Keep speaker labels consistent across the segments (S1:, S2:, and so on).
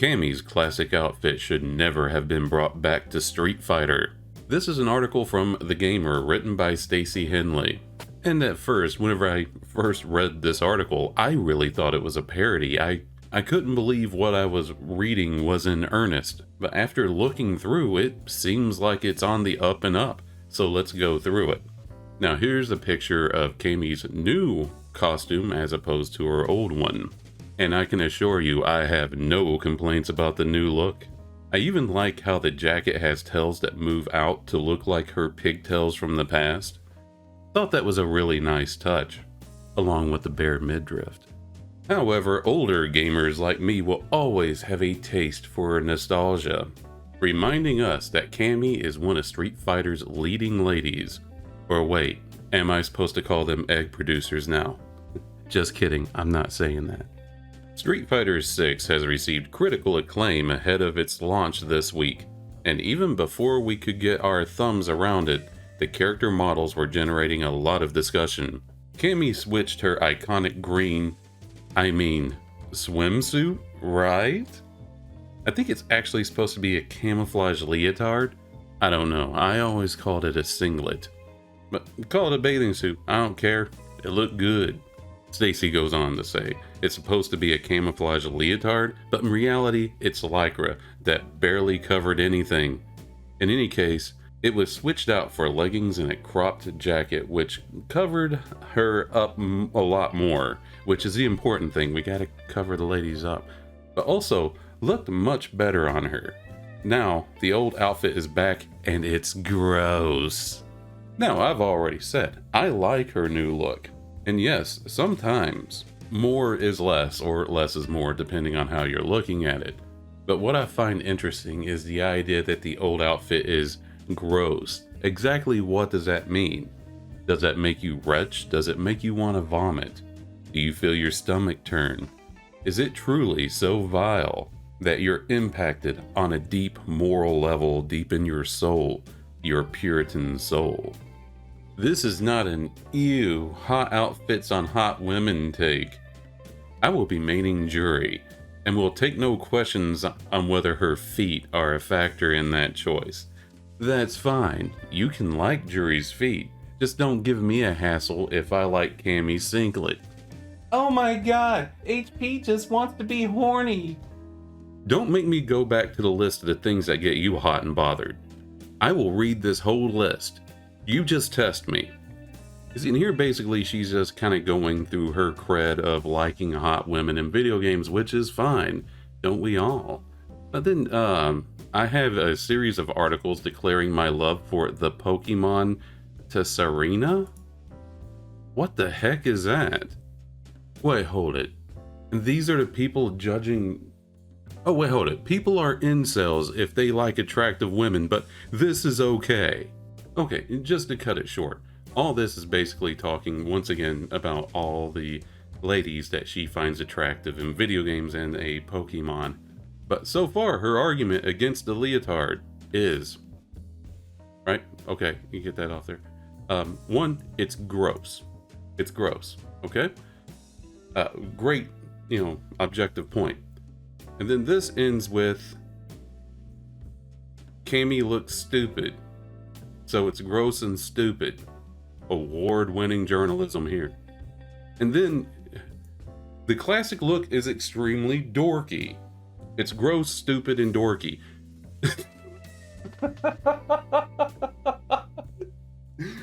S1: Cammy's classic outfit should never have been brought back to Street Fighter. This is an article from The Gamer written by Stacy Henley. And at first, whenever I first read this article, I really thought it was a parody. I couldn't believe what I was reading was in earnest. But after looking through, it seems like it's on the up and up. So let's go through it. Now here's a picture of Cammy's new costume as opposed to her old one. And I can assure you I have no complaints about the new look. I even like how the jacket has tails that move out to look like her pigtails from the past. Thought that was a really nice touch, along with the bare midriff. However, older gamers like me will always have a taste for nostalgia, reminding us that Cammy is one of Street Fighter's leading ladies. Or wait, am I supposed to call them egg producers now? Just kidding, I'm not saying that. Street Fighter 6 has received critical acclaim ahead of its launch this week, and even before we could get our thumbs around it, the character models were generating a lot of discussion. Cammy switched her iconic green, swimsuit, right? I think it's actually supposed to be a camouflage leotard. I don't know, I always called it a singlet. But call it a bathing suit, I don't care, it looked good. Stacy goes on to say, it's supposed to be a camouflage leotard, but in reality, it's lycra that barely covered anything. In any case, it was switched out for leggings and a cropped jacket, which covered her up a lot more, which is the important thing. We gotta cover the ladies up, but also looked much better on her. Now, the old outfit is back and it's gross. Now, I've already said, I like her new look. And yes, sometimes more is less or less is more depending on how you're looking at it. But what I find interesting is the idea that the old outfit is gross. Exactly what does that mean? Does that make you retch? Does it make you want to vomit? Do you feel your stomach turn? Is it truly so vile that you're impacted on a deep moral level deep in your soul, your Puritan soul? This is not an ew, hot outfits on hot women take. I will be maining jury, and will take no questions on whether her feet are a factor in that choice. That's fine, you can like Jury's feet, just don't give me a hassle if I like Cammy's singlet. Oh my god, HP just wants to be horny. Don't make me go back to the list of the things that get you hot and bothered. I will read this whole list. You just test me. See, and here basically she's just kind of going through her cred of liking hot women in video games, which is fine. Don't we all? But then I have a series of articles declaring my love for the Pokemon Tessarina? What the heck is that? Wait, hold it. These are the people judging... Oh, wait, hold it. People are incels if they like attractive women, but this is okay. Okay, just to cut it short, all this is basically talking once again about all the ladies that she finds attractive in video games and a Pokemon. But so far, her argument against the leotard is... Right? Okay, you get that off there. One, it's gross. It's gross, okay? Great, objective point. And then this ends with... Cammy looks stupid. So it's gross and stupid. Award-winning journalism here. And then the classic look is extremely dorky. It's gross, stupid, and dorky.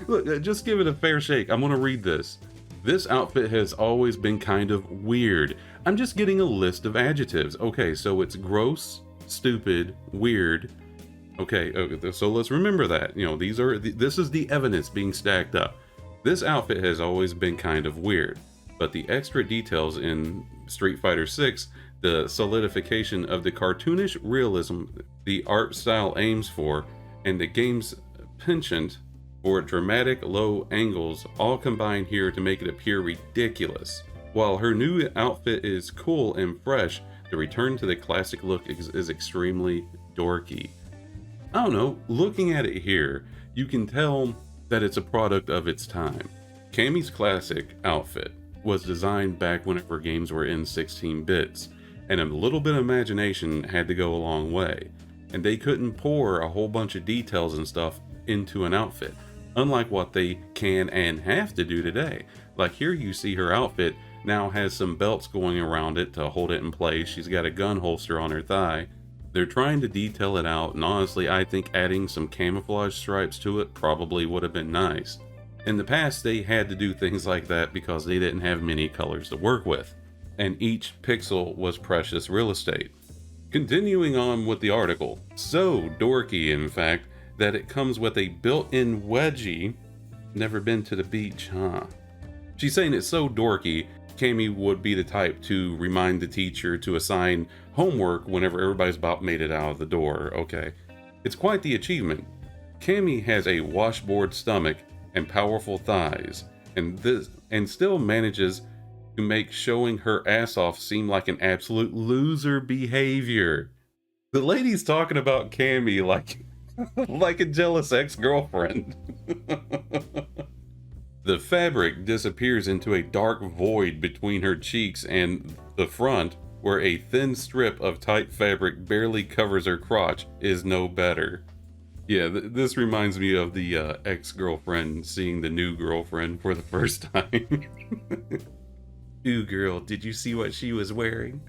S1: Look, just give it a fair shake. I'm gonna read this. This outfit has always been kind of weird. I'm just getting a list of adjectives. Okay, so it's gross, stupid, weird. Okay, so let's remember that. This is the evidence being stacked up. This outfit has always been kind of weird, but the extra details in Street Fighter 6, the solidification of the cartoonish realism the art style aims for, and the game's penchant for dramatic low angles all combine here to make it appear ridiculous. While her new outfit is cool and fresh, the return to the classic look is extremely dorky. I don't know, looking at it here, you can tell that it's a product of its time. Cammy's classic outfit was designed back whenever games were in 16 bits, and a little bit of imagination had to go a long way. And they couldn't pour a whole bunch of details and stuff into an outfit, unlike what they can and have to do today. Like here you see her outfit now has some belts going around it to hold it in place. She's got a gun holster on her thigh. They're trying to detail it out, and honestly I think adding some camouflage stripes to it probably would have been nice. In the past they had to do things like that because they didn't have many colors to work with, and each pixel was precious real estate. Continuing on with the article, so dorky in fact that it comes with a built-in wedgie. Never been to the beach, huh? She's saying it's so dorky, Cammy would be the type to remind the teacher to assign homework whenever everybody's about made it out of the door. Okay, it's quite the achievement. Cammy has a washboard stomach and powerful thighs, and still manages to make showing her ass off seem like an absolute loser behavior. The lady's talking about Cammy like like a jealous ex-girlfriend. The fabric disappears into a dark void between her cheeks and the front, where a thin strip of tight fabric barely covers her crotch is no better. Yeah, this reminds me of the ex-girlfriend seeing the new girlfriend for the first time. Ooh girl, did you see what she was wearing?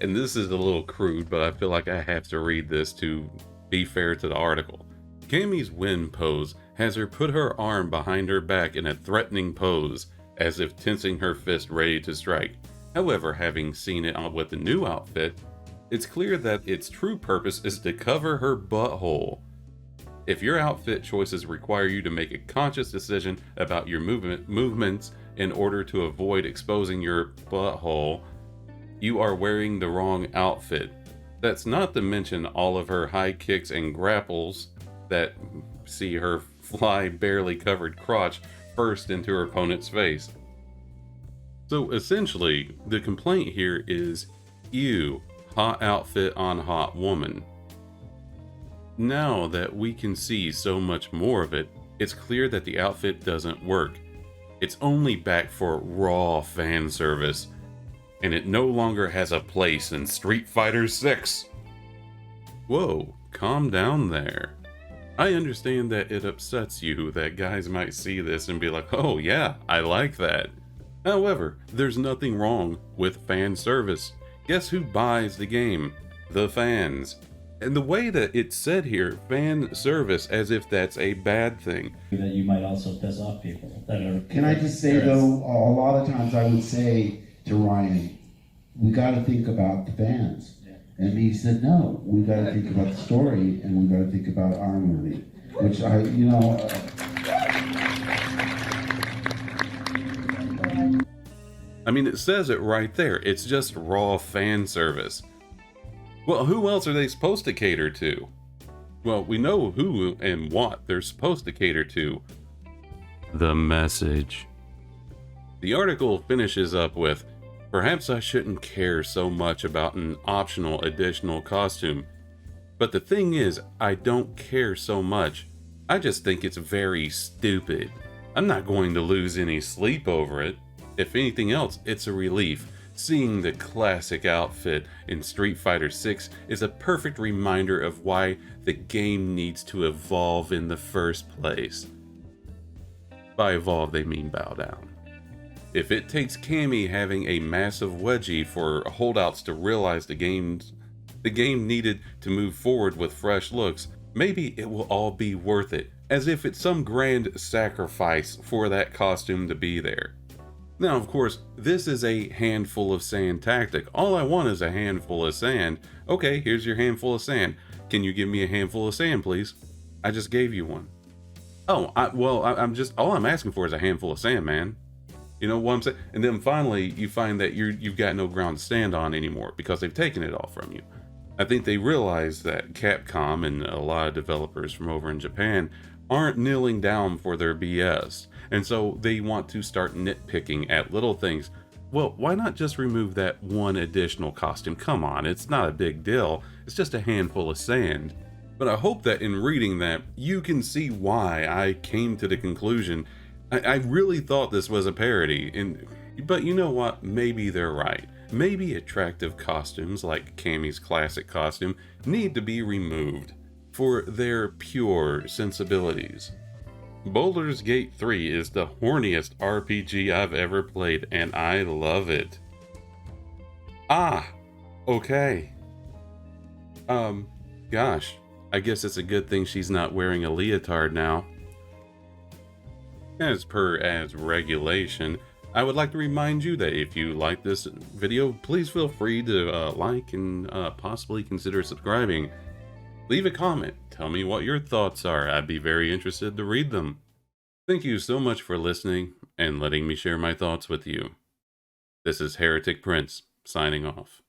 S1: And this is a little crude, but I feel like I have to read this to be fair to the article. Cammy's win pose has her put her arm behind her back in a threatening pose, as if tensing her fist ready to strike. However, having seen it on with the new outfit, it's clear that its true purpose is to cover her butthole. If your outfit choices require you to make a conscious decision about your movements in order to avoid exposing your butthole, you are wearing the wrong outfit. That's not to mention all of her high kicks and grapples that see her fly barely covered crotch first into her opponent's face. So essentially, the complaint here is, ew, hot outfit on hot woman. Now that we can see so much more of it, it's clear that the outfit doesn't work. It's only back for raw fan service, and it no longer has a place in Street Fighter 6. Whoa, calm down there. I understand that it upsets you that guys might see this and be like, oh yeah, I like that. However, there's nothing wrong with fan service. Guess who buys the game? The fans. And the way that it's said here, fan service, as if that's a bad thing.
S2: That you might also piss off people that are...
S3: Can I just say though, a lot of times I would say to Ryan, we got to think about the fans. And he said, no, we got to think about the story and we got to think about our movie, which I
S1: mean, it says it right there. It's just raw fan service. Well, who else are they supposed to cater to? Well, we know who and what they're supposed to cater to. The message. The article finishes up with, perhaps I shouldn't care so much about an optional additional costume. But the thing is, I don't care so much. I just think it's very stupid. I'm not going to lose any sleep over it. If anything else, it's a relief. Seeing the classic outfit in Street Fighter 6 is a perfect reminder of why the game needs to evolve in the first place. By evolve, they mean bow down. If it takes Cammy having a massive wedgie for holdouts to realize the game needed to move forward with fresh looks, maybe it will all be worth it, as if it's some grand sacrifice for that costume to be there. Now, of course, this is a handful of sand tactic. All I want is a handful of sand. Okay, here's your handful of sand. Can you give me a handful of sand, please? I just gave you one. Oh, all I'm asking for is a handful of sand, man. You know what I'm saying? And then finally, you find that you've got no ground to stand on anymore because they've taken it all from you. I think they realize that Capcom and a lot of developers from over in Japan aren't kneeling down for their BS. And so they want to start nitpicking at little things. Well, why not just remove that one additional costume? Come on, it's not a big deal. It's just a handful of sand. But I hope that in reading that, you can see why I came to the conclusion. I really thought this was a parody, but you know what? Maybe they're right. maybe attractive costumes like Cammy's classic costume need to be removed for their pure sensibilities. Baldur's Gate 3 is the horniest RPG I've ever played, and I love it. Ah, okay. Gosh, I guess it's a good thing she's not wearing a leotard now. As regulation, I would like to remind you that if you like this video, please feel free to like and possibly consider subscribing. Leave a comment. Tell me what your thoughts are. I'd be very interested to read them. Thank you so much for listening and letting me share my thoughts with you. This is Heretic Prince, signing off.